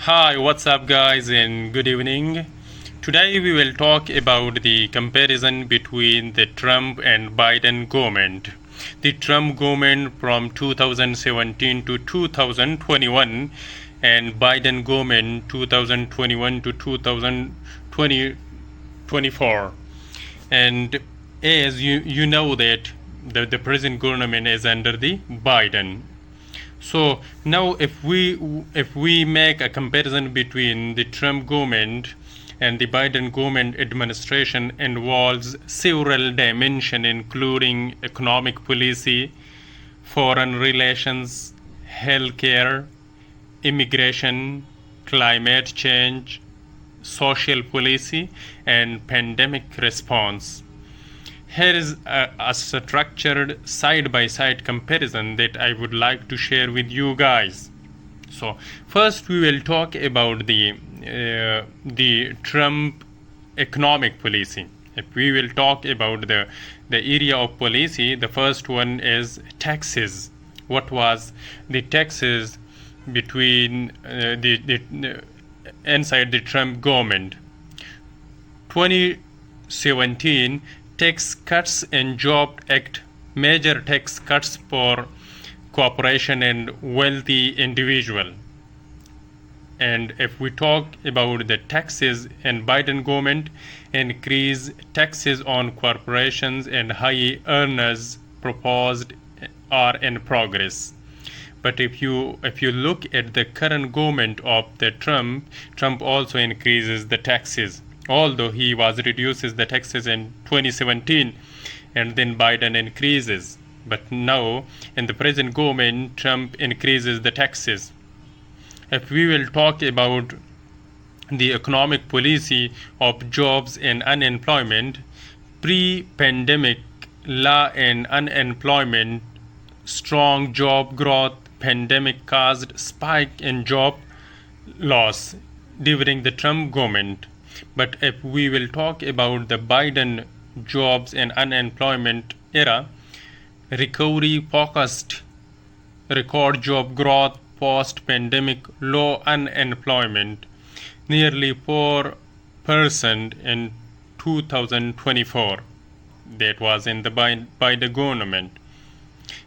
Hi, what's up, guys, and good evening. Today we will talk about the comparison between the Trump and Biden government. The Trump government from 2017 to 2021 and Biden government 2021 to 2024. And as you know that the present government is under the Biden. So now if we make a comparison between the Trump government and the Biden government administration involves several dimensions including economic policy, foreign relations, healthcare, immigration, climate change, social policy, and pandemic response. Here is a structured side-by-side comparison that I would like to share with you guys. So first we will talk about the Trump economic policy. If we will talk about the area of policy, the first one is taxes. What was the taxes between inside the Trump government? 2017 Tax Cuts and Job Act, major tax cuts for corporation and wealthy individual. And if we talk about the taxes and Biden government, increase taxes on corporations and high earners proposed are in progress. But if you look at the current government of the Trump also increases the taxes, although he was reduces the taxes in 2017 and then Biden increases. But now in the present government, Trump increases the taxes. If we will talk about the economic policy of jobs and unemployment, pre-pandemic law and unemployment, strong job growth, pandemic caused spike in job loss during the Trump government. But if we will talk about the Biden jobs and unemployment era, recovery focused, record job growth, post-pandemic low unemployment, nearly 4% in 2024. That was in the by the government.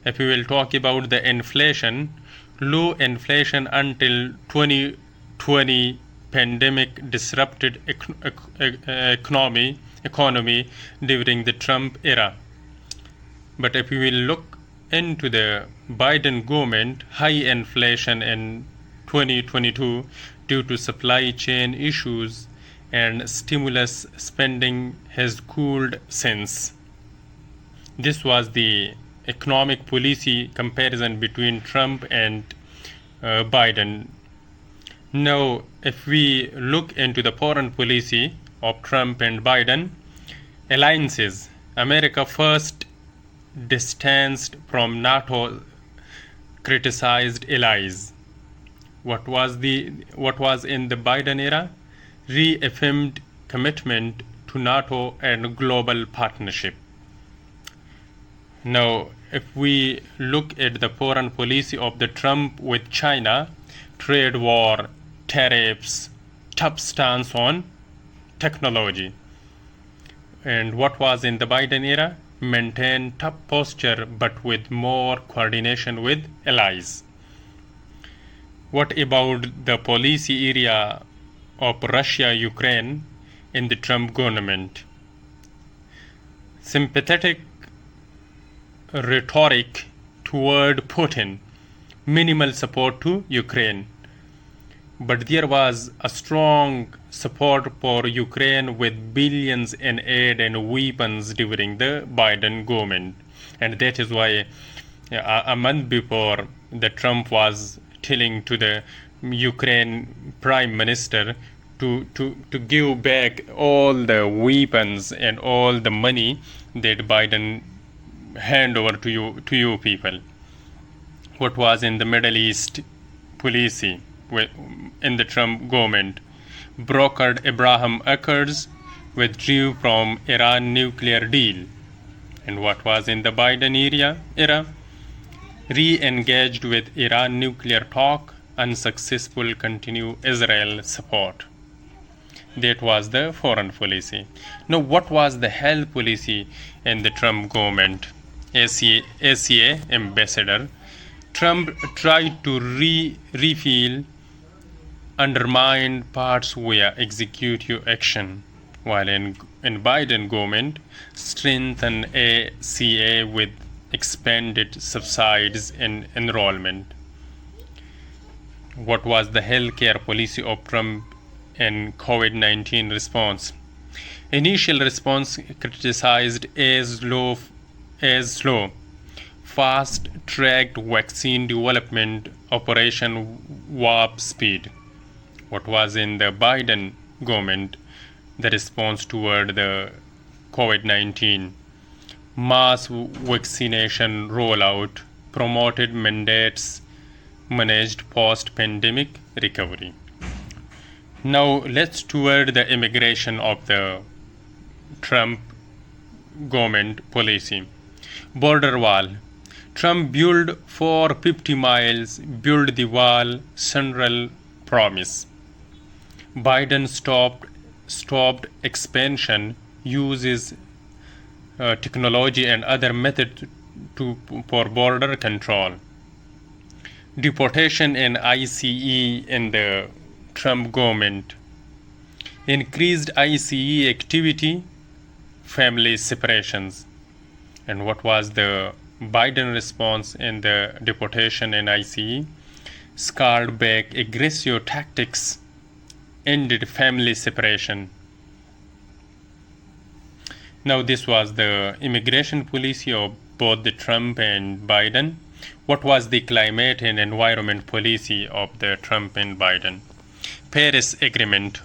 If we will talk about the inflation, low inflation until 2020. Pandemic disrupted economy during the Trump era. But if we will look into the Biden government, high inflation in 2022 due to supply chain issues and stimulus spending has cooled since. This was the economic policy comparison between Trump and Biden. Now, if we look into the foreign policy of Trump and Biden, alliances, America first distanced from NATO, criticized allies. What was in the Biden era? Reaffirmed commitment to NATO and global partnership. Now, if we look at the foreign policy of the Trump with China, trade war, tariffs, tough stance on technology. And what was in the Biden era? Maintain tough posture but with more coordination with allies. What about the policy area of Russia-Ukraine in the Trump government? Sympathetic rhetoric toward Putin, minimal support to Ukraine. But there was a strong support for Ukraine with billions in aid and weapons during the Biden government. And that is why a month before, the Trump was telling to the Ukraine Prime Minister to give back all the weapons and all the money that Biden hand over to you people. What was in the Middle East policy in the Trump government? Brokered Abraham Accords, withdrew from Iran nuclear deal. And what was in the Biden era? Re-engaged with Iran nuclear talk, unsuccessful continue Israel support. That was the foreign policy. Now, what was the health policy in the Trump government? ACA ambassador. Trump tried to repeal undermined parts via executive action, while in Biden government strengthened ACA with expanded subsidies and enrollment. What was the healthcare policy of Trump in COVID-19 response? Initial response criticized as slow, fast-tracked vaccine development Operation Warp Speed. What was in the Biden government the response toward the COVID-19? Mass vaccination rollout, promoted mandates, managed post-pandemic recovery. Now let's toward the immigration of the Trump government policy. Border wall. Trump built for 50 miles, build the wall, central promise. Biden stopped expansion, uses technology and other methods for border control. Deportation and ICE in the Trump government. Increased ICE activity, family separations. And what was the Biden response in the deportation and ICE? Scaled back aggressive tactics, ended family separation. Now this was the immigration policy of both the Trump and Biden. What was the climate and environment policy of the Trump and Biden? Paris Agreement.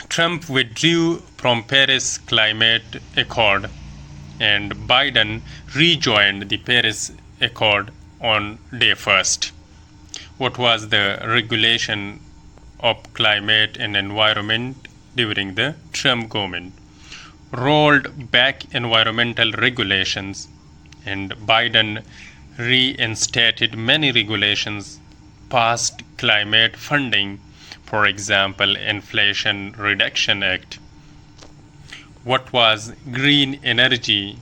Trump withdrew from Paris Climate Accord and Biden rejoined the Paris Accord on day 1st. What was the regulation of climate and environment during the Trump government? Rolled back environmental regulations, and Biden reinstated many regulations, passed climate funding, for example, Inflation Reduction Act. What was green energy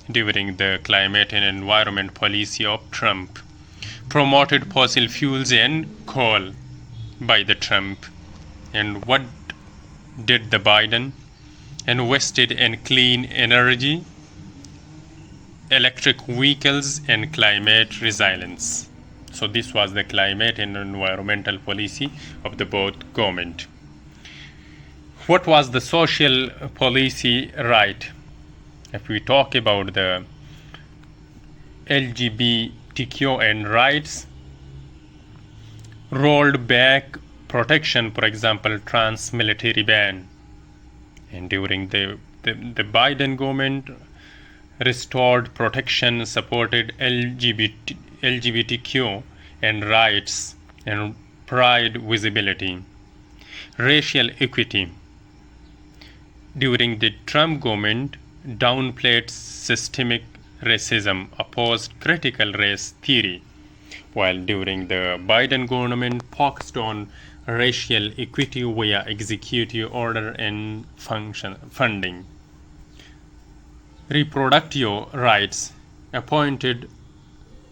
during the climate and environment policy of Trump? Promoted fossil fuels and coal by the Trump. And what did the Biden? Invested in clean energy, electric vehicles, and climate resilience. So this was the climate and environmental policy of the both government. What was the social policy right? If we talk about the LGBTQ and rights, rolled back protection, for example, trans military ban. And during the Biden government, restored protection, supported LGBTQ and rights and pride visibility. Racial equity. During the Trump government, downplayed systemic racism, opposed critical race theory, while during the Biden government focused on racial equity via executive order and funding. Reproductive rights, appointed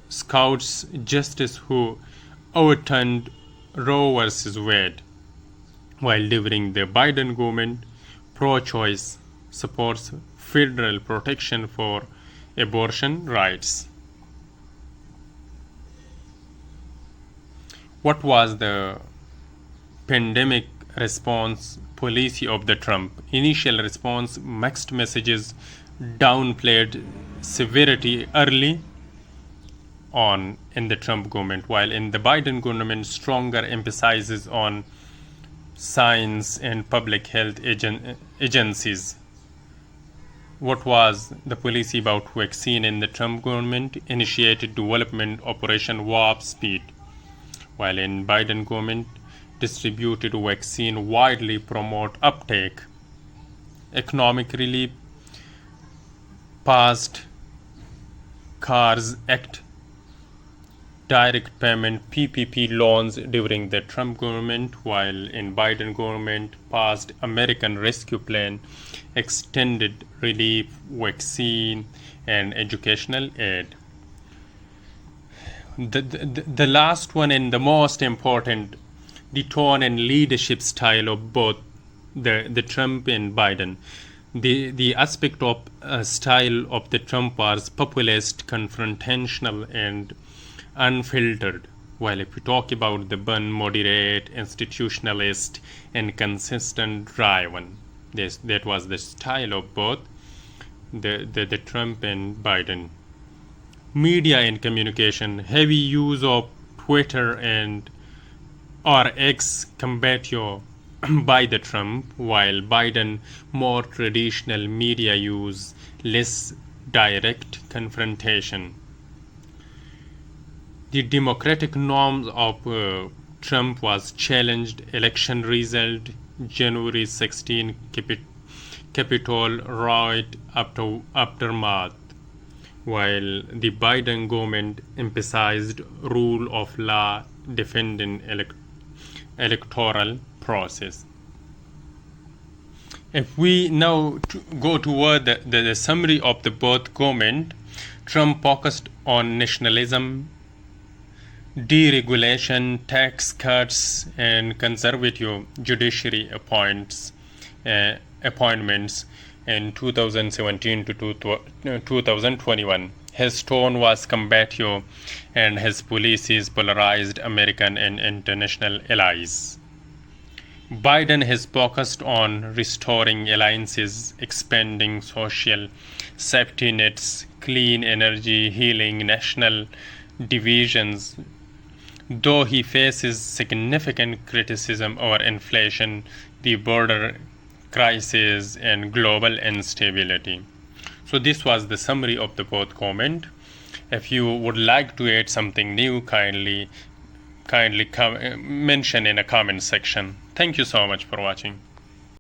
Scouts justice who overturned Roe versus Wade, while during the Biden government, pro-choice supports federal protection for abortion rights. What was the pandemic response policy of the Trump? Initial response, mixed messages, downplayed severity early on in the Trump government, while in the Biden government, stronger emphasis on science and public health agencies. What was the policy about vaccine in the Trump government? Initiated development Operation Warp Speed, while in Biden government, distributed vaccine widely, promote uptake. Economic relief, passed CARES Act, direct payment PPP loans during the Trump government, while in Biden government passed American Rescue Plan, extended relief, vaccine, and educational aid. The last one and the most important, the tone and leadership style of both the Trump and Biden. The aspect of style of the Trump was populist, confrontational, and unfiltered. While if we talk about the Biden, moderate, institutionalist, and consistent driven, that was the style of both the Trump and Biden. Media and communication, heavy use of Twitter and or X combatio by the Trump, while Biden more traditional media use, less direct confrontation. The democratic norms of Trump was challenged, election result, January 16 Capitol riot aftermath, while the Biden government emphasized rule of law, defending electoral process. If we now go toward the summary of the both government, Trump focused on nationalism, deregulation, tax cuts, and conservative judiciary appointments in 2017 to 2021. His tone was combative, and his policies polarized American and international allies. Biden has focused on restoring alliances, expanding social safety nets, clean energy, healing national divisions. Though he faces significant criticism over inflation, the border crisis, and global instability. So this was the summary of the both comment. If you would like to add something new, kindly mention in a comment section. Thank you so much for watching.